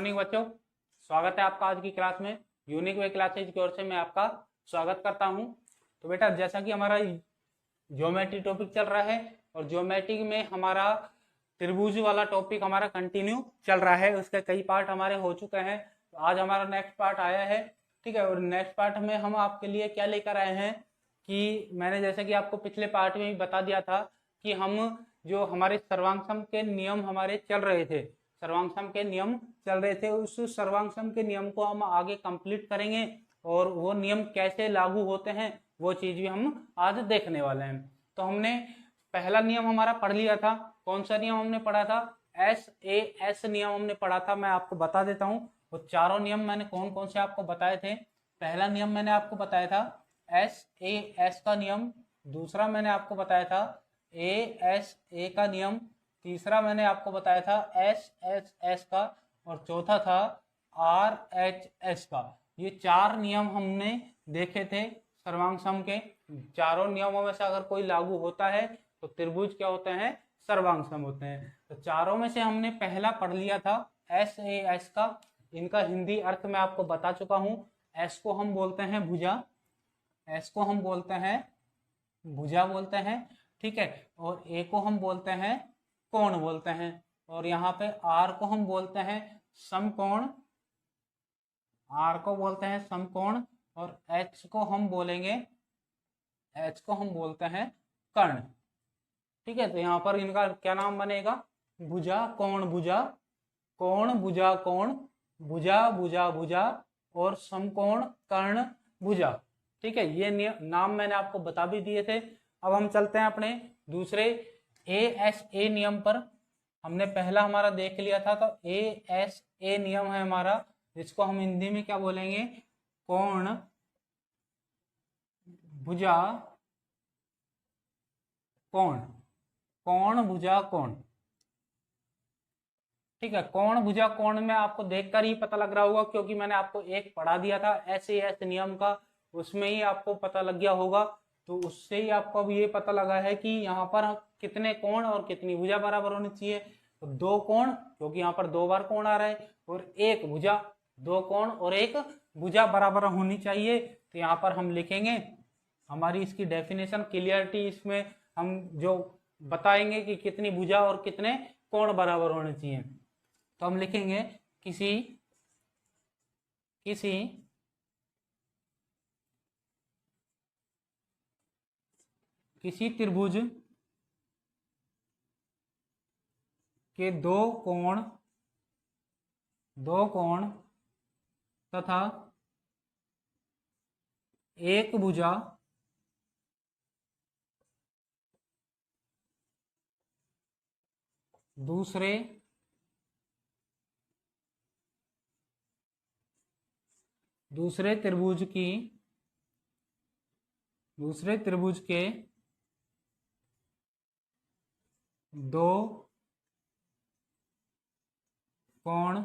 Morning बच्चों, स्वागत है आपका आज की क्लास में। यूनिक वे क्लासेज की ओर से मैं आपका स्वागत करता हूं। तो बेटा, जैसा कि हमारा ज्योमेट्री टॉपिक चल रहा है और ज्योमेट्री में हमारा त्रिभुज वाला टॉपिक हमारा कंटिन्यू चल रहा है, उसके कई पार्ट हमारे हो चुके हैं। तो आज हमारा नेक्स्ट पार्ट आया है, ठीक है। और नेक्स्ट पार्ट में हम आपके लिए क्या लेकर आए हैं कि मैंने जैसे कि आपको पिछले पार्ट में भी बता दिया था कि हम जो हमारे सर्वांग के नियम हमारे चल रहे थे, सर्वांग के नियम चल रहे थे, उस सर्वांग के नियम को हम आगे कंप्लीट करेंगे और वो नियम कैसे लागू होते हैं वो चीज भी हम आज देखने वाले हैं। तो हमने पहला नियम हमारा पढ़ लिया था। कौन सा नियम हमने पढ़ा था? SAS नियम हमने पढ़ा था। मैं आपको बता देता हूँ वो चारों नियम मैंने कौन कौन से आपको बताए थे। पहला नियम मैंने आपको बताया था SAS का नियम, दूसरा मैंने आपको बताया था ASA का नियम, तीसरा मैंने आपको बताया था SHS का और चौथा था RHS का। ये चार नियम हमने देखे थे सर्वांग सम के। चारों नियमों में से अगर कोई लागू होता है तो त्रिभुज क्या होते हैं? सर्वांग सम होते हैं। तो चारों में से हमने पहला पढ़ लिया था SAS का। इनका हिंदी अर्थ मैं आपको बता चुका हूं। S को हम बोलते हैं भुजा, S को हम बोलते हैं भुजा बोलते हैं, ठीक है। और A को हम बोलते हैं कोण बोलते हैं, और यहाँ पे R को हम बोलते हैं समकोण, R को बोलते हैं समकोण, और H को हम बोलेंगे, H को हम बोलते हैं कर्ण, ठीक है। तो यहाँ पर इनका क्या नाम बनेगा? भुजा कोण भुजा, कोण भुजा कोण, भुजा भुजा भुजा और समकोण कर्ण भुजा, ठीक है। ये नाम मैंने आपको बता भी दिए थे। अब हम चलते हैं अपने दूसरे ASA नियम पर। हमने पहला हमारा देख लिया था, तो ASA नियम है हमारा, जिसको हम हिंदी में क्या बोलेंगे? कोण भुजा कोण, कोण भुजा कोण, ठीक है। कोण भुजा कोण में आपको देखकर ही पता लग रहा होगा, क्योंकि मैंने आपको एक पढ़ा दिया था SAS नियम का, उसमें ही आपको पता लग गया होगा। तो उससे ही आपको अब ये पता लगा है कि यहाँ पर कितने कोण और कितनी भुजा बराबर होनी चाहिए। तो दो कोण, क्योंकि यहाँ पर दो बार कोण आ रहा है, और एक भुजा, दो कोण और एक भुजा बराबर होनी चाहिए। तो यहाँ पर हम लिखेंगे हमारी इसकी डेफिनेशन, क्लियरिटी, इसमें हम जो बताएंगे कि कितनी भुजा और कितने कोण बराबर होने चाहिए। तो हम लिखेंगे किसी किसी किसी त्रिभुज के दो कोण तथा एक भुजा दूसरे त्रिभुज के दो कोण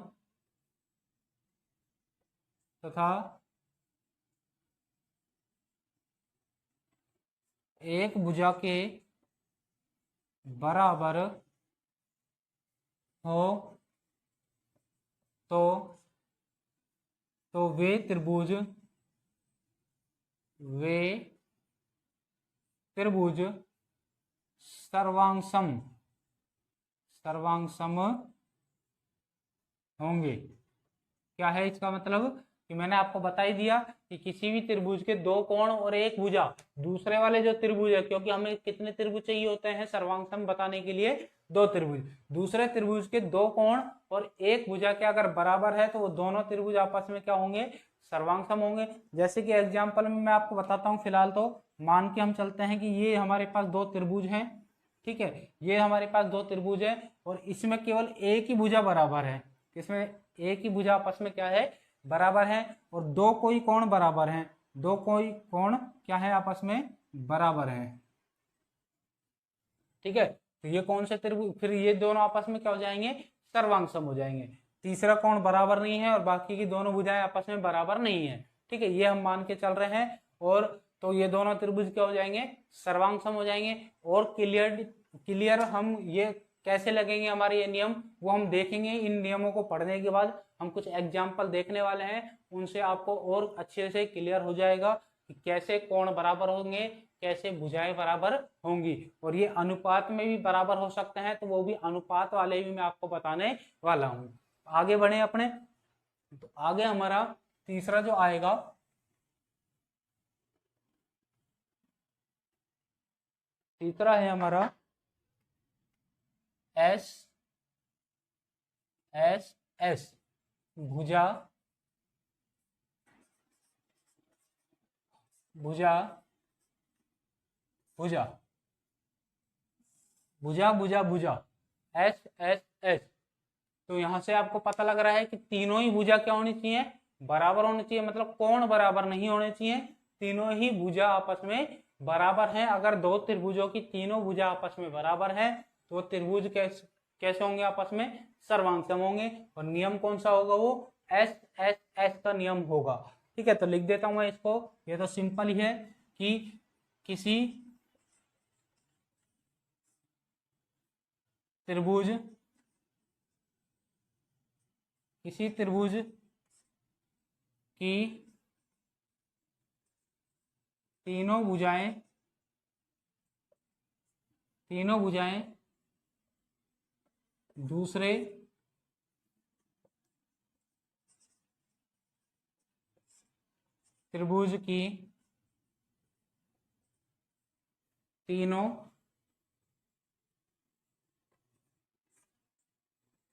तथा एक भुजा के बराबर हो तो वे त्रिभुज सर्वांग सम होंगे। क्या है इसका मतलब? कि मैंने आपको बता ही दिया कि किसी भी त्रिभुज के दो कोण और एक भुजा, दूसरे वाले जो त्रिभुज है, क्योंकि हमें कितने त्रिभुज चाहिए होते हैं सर्वांग सम बताने के लिए? दो त्रिभुज। दूसरे त्रिभुज के दो कोण और एक भुजा के अगर बराबर है तो वो दोनों त्रिभुज आपस में क्या होंगे? सर्वांग सम होंगे। जैसे कि एग्जाम्पल में मैं आपको बताता हूँ। फिलहाल तो मान के हम चलते हैं कि ये हमारे पास दो त्रिभुज हैं, ठीक है। ये हमारे पास दो त्रिभुज है और इसमें केवल एक ही भुजा बराबर है। इसमें एक ही भुजा आपस में क्या है? बराबर है। और दो कोई कोण बराबर हैं, दो कोई कोण क्या है? आपस में बराबर है, ठीक है। तो ये कौन से त्रिभुज? फिर ये दोनों आपस में क्या हो जाएंगे? सर्वांग सम हो जाएंगे। तीसरा कोण बराबर नहीं है और बाकी की दोनों भुजाएं आपस में बराबर नहीं है, ठीक है। ये हम मान के चल रहे हैं। और तो ये दोनों त्रिभुज क्या हो जाएंगे? सर्वांग सम हो जाएंगे। और क्लियर हम ये कैसे लगेंगे हमारे ये नियम, वो हम देखेंगे। इन नियमों को पढ़ने के बाद हम कुछ एग्जाम्पल देखने वाले हैं, उनसे आपको और अच्छे से क्लियर हो जाएगा कि कैसे कोण बराबर होंगे, कैसे भुजाएं बराबर होंगी, और ये अनुपात में भी बराबर हो सकते हैं, तो वो भी अनुपात वाले भी मैं आपको बताने वाला हूँ। आगे बढ़े अपने, तो आगे हमारा तीसरा जो आएगा, तीसरा है हमारा एस एस एस, भुजा भुजा भुजा भुजा भुजा भुजा, एस एस एस। तो यहां से आपको पता लग रहा है कि तीनों ही भुजा क्या होनी चाहिए, बराबर होनी चाहिए, मतलब कोण बराबर नहीं होने चाहिए, तीनों ही भुजा आपस में बराबर हैं। अगर दो त्रिभुजों की तीनों भुजा आपस में बराबर है तो त्रिभुज कैसे कैसे होंगे, आपस में सर्वांगसम होंगे। और नियम कौन सा होगा, वो एस एस एस का नियम होगा। ठीक है, तो लिख देता हूं मैं इसको, ये तो सिंपल ही है कि किसी त्रिभुज की तीनों भुजाएं दूसरे त्रिभुज की तीनों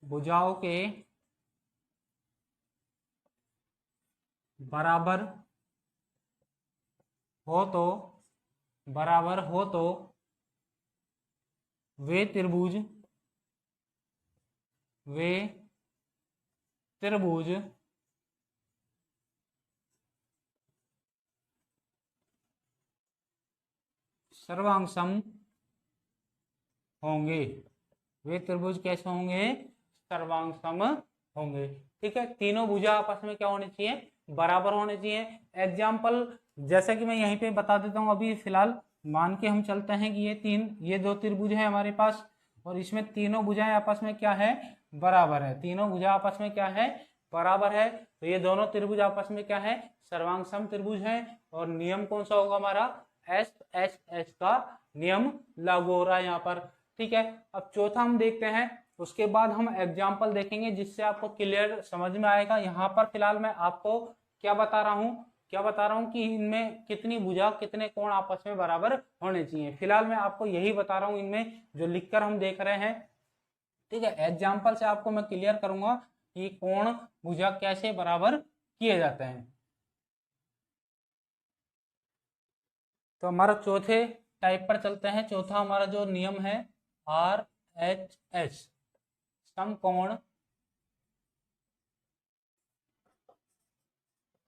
भुजाओं के बराबर हो तो वे त्रिभुज सर्वांगसम होंगे। वे त्रिभुज कैसे होंगे, सर्वांगसम होंगे। ठीक है, तीनों भुजा आपस में क्या होनी चाहिए, बराबर होने चाहिए। एग्जाम्पल जैसा कि मैं यहीं पे बता देता हूँ, अभी फिलहाल मान के हम चलते हैं कि ये दो त्रिभुज है हमारे पास, और इसमें तीनों भुजाएं आपस में क्या है, बराबर है। तीनों भुजा आपस में क्या है, बराबर है। तो ये दोनों त्रिभुज आपस में क्या है, सर्वांगसम त्रिभुज है। और नियम कौन सा होगा हमारा, एस एस एस का नियम लागू हो रहा है यहाँ पर। ठीक है, अब चौथा हम देखते हैं, उसके बाद हम एग्जाम्पल देखेंगे जिससे आपको क्लियर समझ में आएगा। यहाँ पर फिलहाल मैं आपको क्या बता रहा हूँ कि इनमें कितनी भुजा कितने कोण आपस में बराबर होने चाहिए। फिलहाल मैं आपको यही बता रहा हूँ, इनमें जो लिखकर हम देख रहे हैं। ठीक है, एग्जाम्पल से आपको मैं क्लियर करूंगा कि कोण भुजा कैसे बराबर किए जाते हैं। तो हमारा चौथे टाइप पर चलते हैं। चौथा हमारा जो नियम है, आर एच एस, समकोण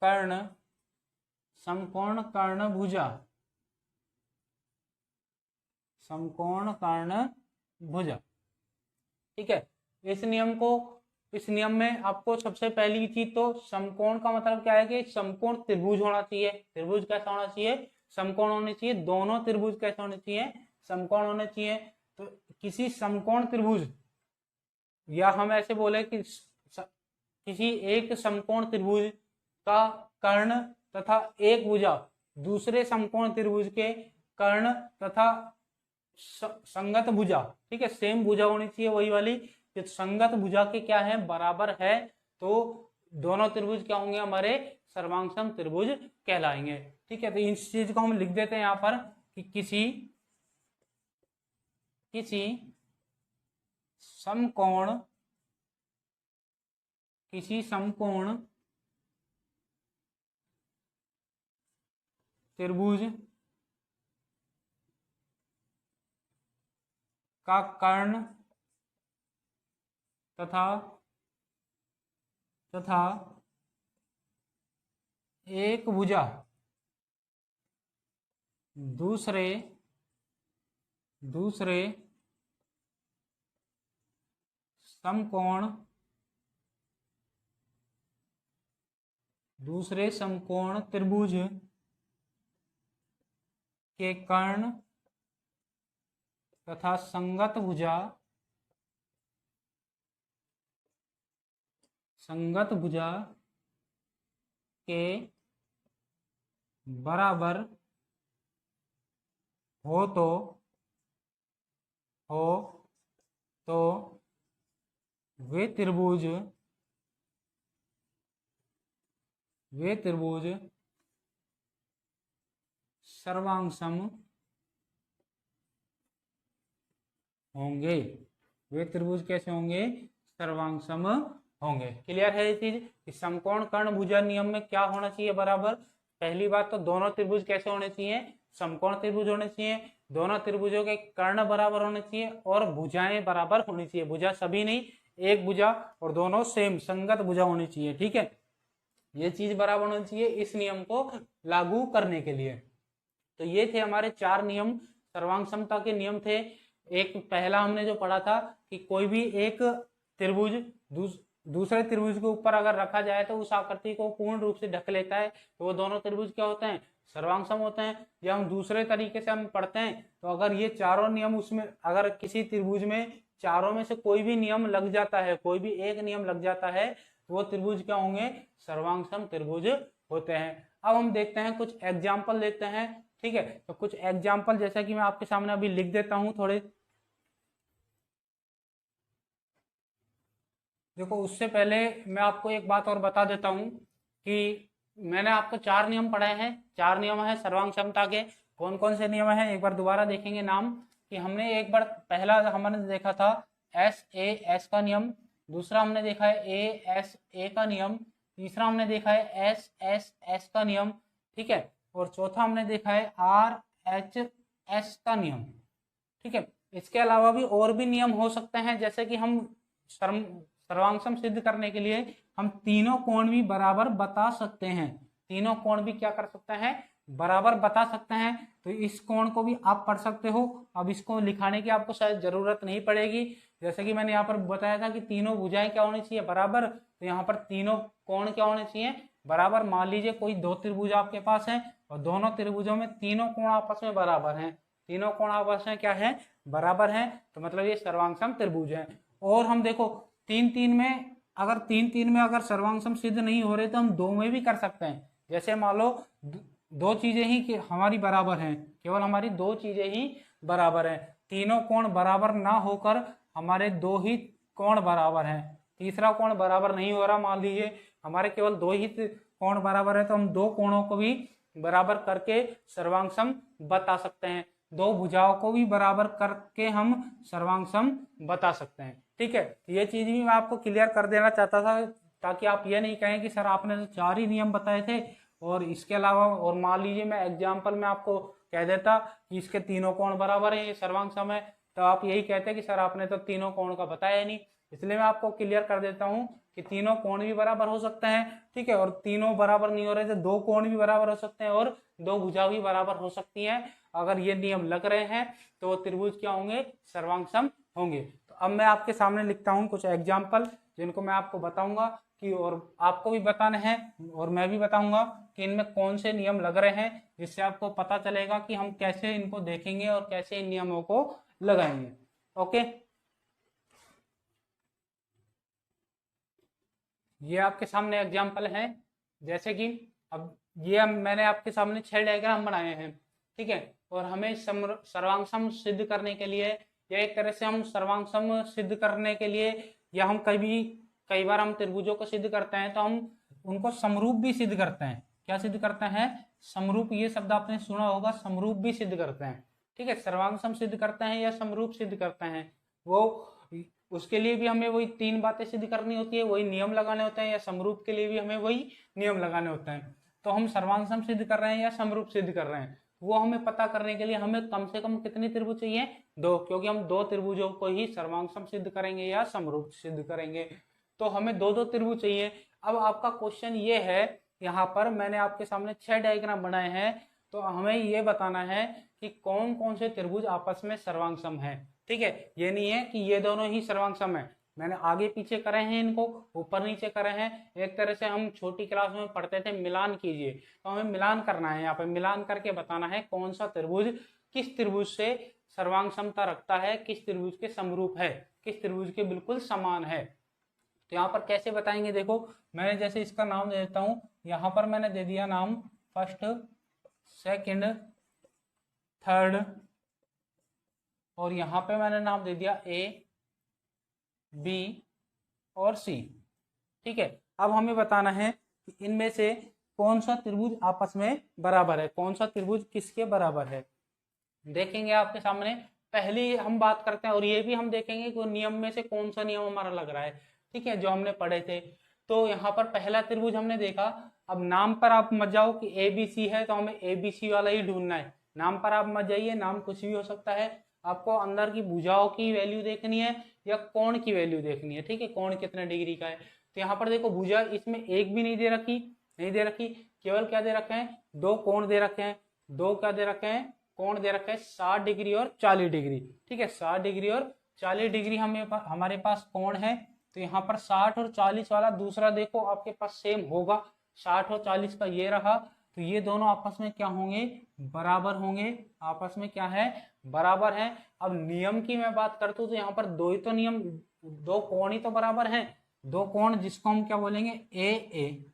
कर्ण समकोण कर्ण भुजा, समकोण कर्ण भुजा। ठीक है, इस नियम में आपको सबसे पहली चीज तो समकोण का मतलब क्या है कि समकोण त्रिभुज होना चाहिए। त्रिभुज कैसा होना चाहिए, समकोण होने चाहिए। दोनों त्रिभुज कैसे होने चाहिए, समकोण होने चाहिए। तो किसी समकोण त्रिभुज, या हम ऐसे बोले कि किसी एक समकोण त्रिभुज का कर्ण तथा एक भुजा दूसरे समकोण त्रिभुज के कर्ण तथा संगत भुजा, ठीक है, सेम भुजा होनी चाहिए वही वाली, कि संगत भुजा के क्या है, बराबर है, तो दोनों त्रिभुज क्या होंगे, हमारे सर्वांगसम त्रिभुज कहलाएंगे। ठीक है, तो इस चीज को हम लिख देते हैं यहाँ पर कि किसी समकोण त्रिभुज का कर्ण तथा एक भुजा दूसरे समकोण त्रिभुज के कर्ण तथा संगत भुजा संगत भुजा के बराबर हो तो वे त्रिभुज सर्वांगसम होंगे। वे त्रिभुज कैसे होंगे? सर्वांगसम होंगे। क्लियर है ये चीज कि समकोण कर्ण भुजा नियम में क्या होना चाहिए? बराबर। पहली बात तो दोनों त्रिभुज कैसे होने चाहिए? समकोण त्रिभुज होने चाहिए। दोनों त्रिभुजों के कर्ण बराबर होने चाहिए और भुजाएं बराबर होनी चाहिए। भुजा सभी नहीं, एक भुजा और दोनों सेम संगत भुजा होनी चाहिए। ठीक है, ये चीज बराबर होनी चाहिए इस नियम को लागू करने के लिए। तो ये थे हमारे 4 नियम, सर्वांग समता के नियम थे। एक पहला हमने जो पढ़ा था कि कोई भी एक त्रिभुज दूसरे त्रिभुज के ऊपर अगर रखा जाए तो उस आकृति को पूर्ण रूप से ढक लेता है, तो वो दोनों त्रिभुज क्या होते हैं? सर्वांगसम होते हैं। या हम दूसरे तरीके से हम पढ़ते हैं तो अगर ये चारों नियम उसमें, अगर किसी त्रिभुज में चारों में से कोई भी नियम लग जाता है, कोई भी एक नियम लग जाता है, तो वो त्रिभुज क्या होंगे? सर्वांगसम त्रिभुज होते हैं। अब हम देखते हैं, कुछ एग्जाम्पल देखते हैं। ठीक है, तो कुछ एग्जाम्पल जैसा कि मैं आपके सामने अभी लिख देता हूं थोड़े। देखो, उससे पहले मैं आपको एक बात और बता देता हूं कि मैंने आपको 4 नियम पढ़ाए हैं। 4 नियम है सर्वांग क्षमता के। कौन कौन से नियम हैं एक बार दोबारा देखेंगे नाम। कि हमने एक बार पहला हमने देखा था SAS का नियम, दूसरा हमने देखा है ASA का नियम, तीसरा हमने देखा है SSS का नियम, ठीक है, और चौथा हमने देखा है RHS का नियम। ठीक है, इसके अलावा भी और भी नियम हो सकते हैं, जैसे कि हम सर्वांगसम सिद्ध करने के लिए हम तीनों कोण भी बराबर बता सकते हैं। तीनों कोण भी क्या कर सकते हैं? बराबर बता सकते हैं। तो इस कोण को भी आप पढ़ सकते हो। अब इसको लिखाने की आपको शायद जरूरत नहीं पड़ेगी। जैसे कि मैंने यहाँ पर बताया था कि तीनों भुजाएं क्या होनी चाहिए? बराबर। तो यहाँ पर तीनों कोण क्या होने चाहिए? बराबर। मान लीजिए कोई 2 त्रिभुज आपके पास है और दोनों त्रिभुजों में तीनों कोण आपस में बराबर हैं। तीनों कोण आपस में क्या है? बराबर है। तो मतलब ये सर्वांगसम त्रिभुज है। और हम देखो 3-3 में, अगर 3-3 में अगर सर्वांगसम सिद्ध नहीं हो रहे तो हम 2 में भी कर सकते हैं। जैसे मान लो 2 चीजें ही हमारी बराबर हैं, केवल हमारी 2 चीजें ही बराबर हैं। तीनों कोण बराबर ना होकर हमारे 2 ही कोण बराबर हैं, तीसरा कोण बराबर नहीं हो रहा, मान लीजिए हमारे केवल 2 ही कोण बराबर है, तो हम 2 कोणों को भी बराबर करके सर्वांगसम बता सकते हैं। 2 भुजाओं को भी बराबर करके हम सर्वांगसम बता सकते हैं। ठीक है, ये चीज भी मैं आपको क्लियर कर देना चाहता था, ताकि आप ये नहीं कहें कि सर आपने तो 4 ही नियम बताए थे और इसके अलावा, और मान लीजिए मैं एग्जाम्पल में आपको कह देता कि इसके तीनों कोण बराबर है, ये सर्वांगसम है, तो आप यही कहते कि सर आपने तो तीनों कोण का बताया नहीं। इसलिए मैं आपको क्लियर कर देता हूं कि तीनों कोण भी बराबर हो सकते हैं। ठीक है, और तीनों बराबर नहीं हो रहे तो 2 कोण भी बराबर हो सकते हैं और 2 भुजा भी बराबर हो सकती हैं। अगर ये नियम लग रहे हैं तो वो त्रिभुज क्या होंगे? सर्वांगसम होंगे। तो अब मैं आपके सामने लिखता हूं कुछ एग्जाम्पल, जिनको मैं आपको बताऊंगा कि, और आपको भी बताने हैं और मैं भी बताऊंगा कि इनमें कौन से नियम लग रहे हैं, जिससे आपको पता चलेगा कि हम कैसे इनको देखेंगे और कैसे इन नियमों को लगाएंगे। ओके, ये आपके सामने एग्जाम्पल है। जैसे कि अब ये मैंने आपके सामने 6 डायग्राम बनाए हैं। ठीक है, और हमें सर्वांगसम सिद्ध करने के लिए, या एक तरह से हम सर्वांगसम सिद्ध करने के लिए, या हम कई बार हम त्रिभुजों को सिद्ध करते हैं तो हम उनको समरूप भी सिद्ध करते हैं। क्या सिद्ध करते हैं? समरूप। ये शब्द आपने सुना होगा, समरूप भी सिद्ध करते हैं। ठीक है, सर्वांगसम सिद्ध करते हैं या समरूप सिद्ध करते हैं, वो उसके लिए भी हमें वही 3 बातें सिद्ध करनी होती है, वही नियम लगाने होते हैं, या समरूप के लिए भी हमें वही नियम लगाने होते हैं। तो हम सर्वांगसम सिद्ध कर रहे हैं या समरूप सिद्ध कर रहे हैं, वो हमें पता करने के लिए हमें कम से कम कितने त्रिभुज चाहिए? 2, क्योंकि हम 2 त्रिभुजों को ही सर्वांगसम सिद्ध करेंगे या समरूप सिद्ध करेंगे, तो हमें 2-2 त्रिभुज चाहिए। अब आपका क्वेश्चन ये है, यहाँ पर मैंने आपके सामने 6 डायग्राम बनाए हैं, तो हमें ये बताना है कि कौन कौन से त्रिभुज आपस में सर्वांगसम है। ठीक है, ये नहीं है कि ये दोनों ही सर्वांगसम है, मैंने आगे पीछे करे हैं, इनको ऊपर नीचे करे हैं। एक तरह से हम छोटी क्लास में पढ़ते थे मिलान कीजिए, तो हमें मिलान करना है। यहाँ पे मिलान करके बताना है कौन सा त्रिभुज किस त्रिभुज से सर्वांग समता रखता है, किस त्रिभुज के समरूप है, किस त्रिभुज के बिल्कुल समान है। तो यहाँ पर कैसे बताएंगे, देखो मैंने जैसे इसका नाम दे देता हूँ, यहाँ पर मैंने दे दिया नाम फर्स्ट, सेकंड, थर्ड, और यहाँ पे मैंने नाम दे दिया ए, बी और सी। ठीक है, अब हमें बताना है कि इनमें से कौन सा त्रिभुज आपस में बराबर है, कौन सा त्रिभुज किसके बराबर है। देखेंगे आपके सामने, पहली हम बात करते हैं और ये भी हम देखेंगे कि नियम में से कौन सा नियम हमारा लग रहा है। ठीक है, जो हमने पढ़े थे। तो यहाँ पर पहला त्रिभुज हमने देखा। अब नाम पर आप मत जाओ कि ए बी सी है तो हमें ए बी सी वाला ही ढूंढना है, नाम पर आप मत जाइए, नाम कुछ भी हो सकता है। आपको अंदर की भुजाओं की वैल्यू देखनी है या कोण की वैल्यू देखनी है। ठीक है, कोण कितने डिग्री का है। तो यहाँ पर देखो भुजा इसमें एक भी नहीं दे रखी, नहीं दे रखी, केवल क्या दे रखे हैं, दो कोण दे रखे हैं। दो क्या दे रखे हैं, कोण दे रखे हैं 60 डिग्री और 40 डिग्री। ठीक है, 60 डिग्री और 40 डिग्री हमारे पास कोण है। तो यहाँ पर 60 और 40 वाला दूसरा देखो आपके पास सेम होगा, 60 और 40 का ये रहा। तो ये दोनों आपस में क्या होंगे, बराबर होंगे, आपस में क्या है, बराबर है। अब नियम की मैं बात करता हूँ तो यहाँ पर दो ही तो नियम, दो कोण ही तो बराबर हैं, दो कोण जिसको हम क्या बोलेंगे, ए ए,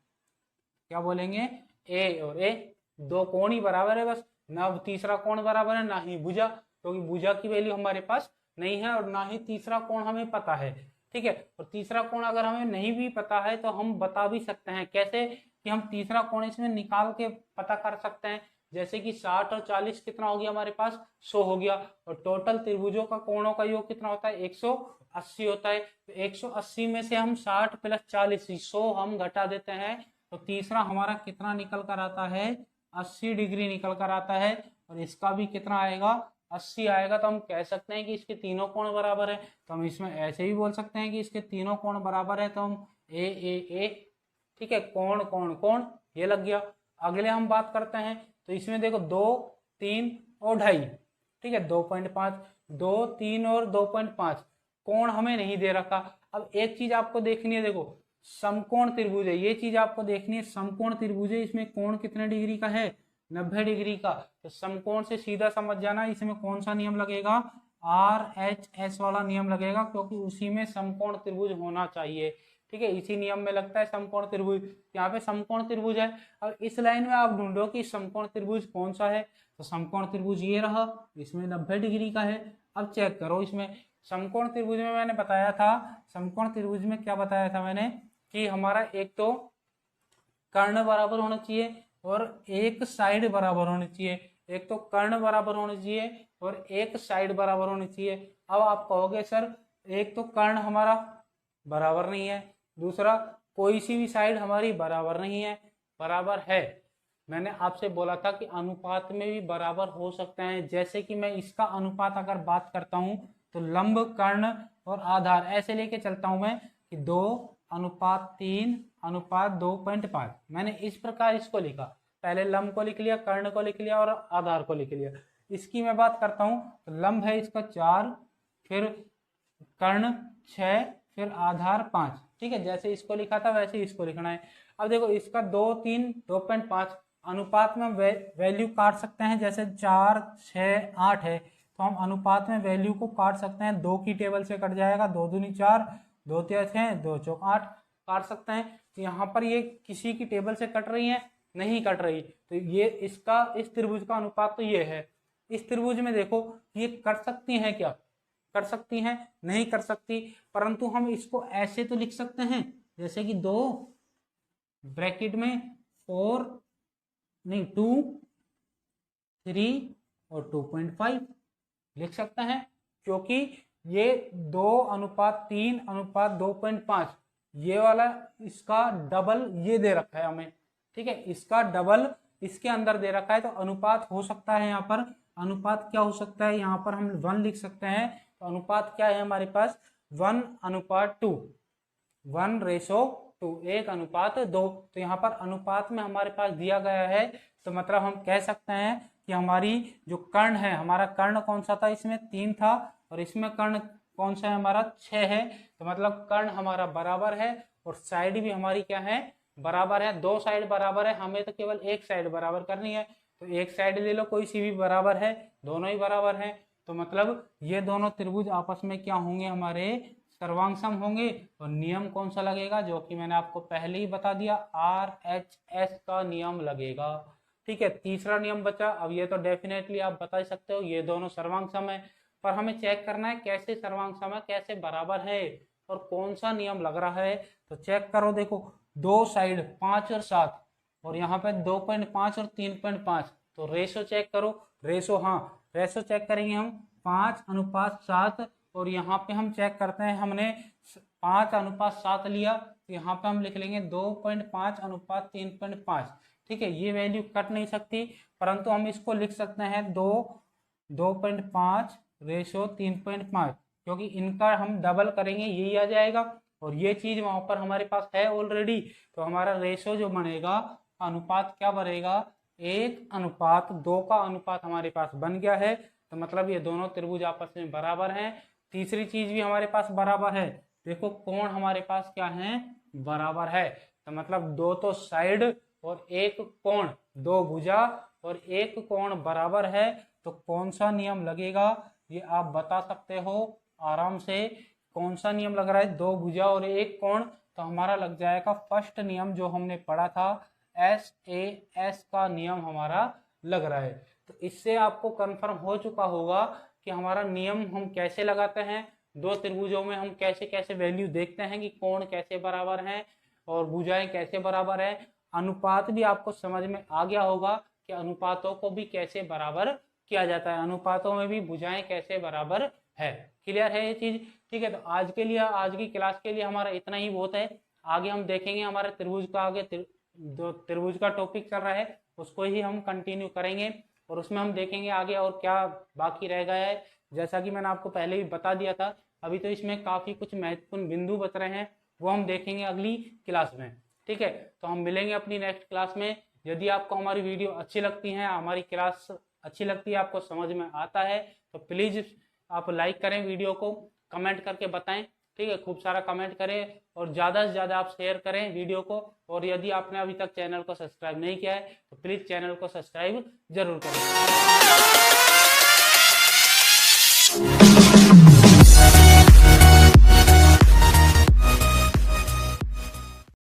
क्या बोलेंगे, ए और ए, दो कोण ही बराबर है बस, ना तीसरा कोण बराबर है ना ही भुजा, क्योंकि भुजा की वैल्यू हमारे पास नहीं है और ना ही तीसरा कोण हमें पता है। ठीक है, और तीसरा कोण अगर हमें नहीं भी पता है तो हम बता भी सकते हैं, कैसे कि हम तीसरा कोण इसमें निकाल के पता कर सकते हैं। जैसे कि 60 और 40 कितना हो गया हमारे पास, 100 हो गया, और टोटल त्रिभुजों का कोणों का योग कितना होता है, 180 होता है। तो 180 में से हम 60 प्लस 40 100 हम घटा देते हैं, तो तीसरा हमारा कितना निकल कर आता है, 80 डिग्री निकल कर आता है। और इसका भी कितना आएगा, 80 आएगा। तो हम कह सकते हैं कि इसके तीनों कोण बराबर है। तो हम इसमें ऐसे भी बोल सकते हैं कि इसके तीनों कोण बराबर है। तो हम ए ए ए, ठीक है, कोण कोण कोण, ये लग गया। अगले हम बात करते हैं, तो इसमें देखो 2, 3 और 2.5, ठीक है, 2.5, 2, 3 और 2.5, कोण हमें नहीं दे रखा। अब एक चीज आपको देखनी है, देखो समकोण त्रिभुज है, ये चीज आपको देखनी है, समकोण त्रिभुज है, इसमें कोण कितने डिग्री का है, 90 डिग्री का। तो समकोण से सीधा समझ जाना इसमें कौन सा नियम लगेगा, RHS वाला नियम लगेगा, क्योंकि उसी में समकोण त्रिभुज होना चाहिए। ठीक है, इसी नियम में लगता है समकोण त्रिभुज। यहाँ पे समकोण त्रिभुज है। अब इस लाइन में आप ढूंढो कि समकोण त्रिभुज कौन सा है, तो समकोण त्रिभुज ये रहा, इसमें 90 डिग्री का है। अब चेक करो, इसमें समकोण त्रिभुज में मैंने बताया था, समकोण त्रिभुज में क्या बताया था मैंने, कि हमारा एक तो कर्ण बराबर होना चाहिए और एक साइड बराबर होनी चाहिए, एक तो कर्ण बराबर होनी चाहिए और एक साइड बराबर होनी चाहिए। अब आप कहोगे सर एक तो कर्ण हमारा बराबर नहीं है, दूसरा कोई सी भी साइड हमारी बराबर नहीं है। बराबर है, मैंने आपसे बोला था कि अनुपात में भी बराबर हो सकते हैं। जैसे कि मैं इसका अनुपात अगर बात करता हूं तो लंब, कर्ण और आधार ऐसे लेके चलता हूं मैं कि 2:3:2.5। मैंने इस प्रकार इसको लिखा, पहले लंब को लिख लिया, कर्ण को लिख लिया और आधार को लिख लिया। इसकी मैं बात करता हूं तो लंब है इसका 4, फिर कर्ण 6, फिर आधार 5। ठीक है, जैसे इसको लिखा था वैसे इसको लिखना है। अब देखो इसका 2:3:2.5 अनुपात में वैल्यू काट सकते हैं, जैसे 4, 6, 8 है तो हम अनुपात में वैल्यू को काट सकते हैं। 2 की टेबल से कट जाएगा, 2 दूनी 4, 2 तिया 6, 2 चौक 8 काट सकते हैं। तो यहाँ पर ये किसी की टेबल से कट रही है, नहीं कट रही, तो ये इसका इस त्रिभुज का अनुपात तो ये है। इस त्रिभुज में देखो ये कट सकती हैं क्या, कर सकती हैं, नहीं कर सकती, परंतु हम इसको ऐसे तो लिख सकते हैं, जैसे कि 2 ब्रैकेट में 4 नहीं 2, 3 और 2.5 लिख सकते हैं, क्योंकि ये 2:3:2.5 ये वाला इसका डबल ये दे रखा है हमें। ठीक है, इसका डबल इसके अंदर दे रखा है, तो अनुपात हो सकता है। यहाँ पर अनुपात क्या हो सकता है, यहाँ पर हम 1 लिख सकते हैं। तो अनुपात क्या है हमारे पास, 1:2, 1:2, 1:2। तो यहाँ पर अनुपात में हमारे पास दिया गया है, तो मतलब हम कह सकते हैं कि हमारी जो कर्ण है, हमारा कर्ण कौन सा था, इसमें 3 था और इसमें कर्ण कौन सा है हमारा 6 है। तो मतलब कर्ण हमारा बराबर है और साइड भी हमारी क्या है, बराबर है। 2 साइड बराबर है, हमें तो केवल एक साइड बराबर करनी है, तो एक साइड ले लो, कोई सी भी बराबर है, दोनों ही बराबर है। तो मतलब ये दोनों त्रिभुज आपस में क्या होंगे, हमारे सर्वांग होंगे और नियम कौन सा लगेगा, जो कि मैंने आपको पहले ही बता दिया, RHS का नियम लगेगा। ठीक है, तीसरा नियम बचा। अब ये तो डेफिनेटली आप बता ही सकते हो, ये दोनों सर्वांग सम है, पर हमें चेक करना है कैसे सर्वांग सम है, कैसे बराबर है और कौन सा नियम लग रहा है। तो चेक करो, देखो दो साइड 5 और 7 और यहाँ पे 2.5 और 3.5, तो रेशो चेक करो। रेशो, हाँ रेशो चेक करेंगे हम 5:7 और यहाँ पे हम चेक करते हैं, हमने 5:7 लिया, तो यहाँ पे हम लिख लेंगे 2.5:3.5। ठीक है, ये वैल्यू कट नहीं सकती, परंतु हम इसको लिख सकते हैं 2.5:3.5, क्योंकि इनका हम डबल करेंगे यही आ जाएगा और ये चीज वहां पर हमारे पास है ऑलरेडी, तो हमारा रेशो जो बनेगा, अनुपात क्या बनेगा, 1:2 का अनुपात हमारे पास बन गया है। तो मतलब ये दोनों त्रिभुज आपस में बराबर हैं। तीसरी चीज भी हमारे पास बराबर है, देखो कोण हमारे पास क्या है, बराबर है। तो मतलब दो तो साइड और एक कोण, दो भुजा और एक कोण बराबर है, तो कौन सा नियम लगेगा ये आप बता सकते हो आराम से। कौन सा नियम लग रहा है, दो भुजा और एक कोण, तो हमारा लग जाएगा फर्स्ट नियम जो हमने पढ़ा था, SAS का नियम हमारा लग रहा है। तो इससे आपको कंफर्म हो चुका होगा कि हमारा नियम हम कैसे लगाते हैं, दो त्रिभुजों में हम कैसे कैसे वैल्यू देखते हैं कि कोण कैसे बराबर हैं और भुजाएं कैसे बराबर है। अनुपात भी आपको समझ में आ गया होगा कि अनुपातों को भी कैसे बराबर किया जाता है, अनुपातों में भी भुजाएं कैसे बराबर है। क्लियर है ये चीज? ठीक है, तो आज के लिए, आज की क्लास के लिए हमारा इतना ही बहुत है। आगे हम देखेंगे हमारे त्रिभुज का, आगे जो त्रिभुज का टॉपिक चल रहा है उसको ही हम कंटिन्यू करेंगे और उसमें हम देखेंगे आगे और क्या बाकी रह गया है। जैसा कि मैंने आपको पहले भी बता दिया था, अभी तो इसमें काफी कुछ महत्वपूर्ण बिंदु बच रहे हैं, वो हम देखेंगे अगली क्लास में। ठीक है, तो हम मिलेंगे अपनी नेक्स्ट क्लास में। यदि आपको हमारी वीडियो अच्छी लगती है, हमारी क्लास अच्छी लगती है, आपको समझ में आता है, तो प्लीज आप लाइक करें वीडियो को, कमेंट करके बताएं। ठीक है, खूब सारा कमेंट करें और ज़्यादा से ज़्यादा आप शेयर करें वीडियो को। और यदि आपने अभी तक चैनल को सब्सक्राइब नहीं किया है तो प्लीज़ चैनल को सब्सक्राइब जरूर करें।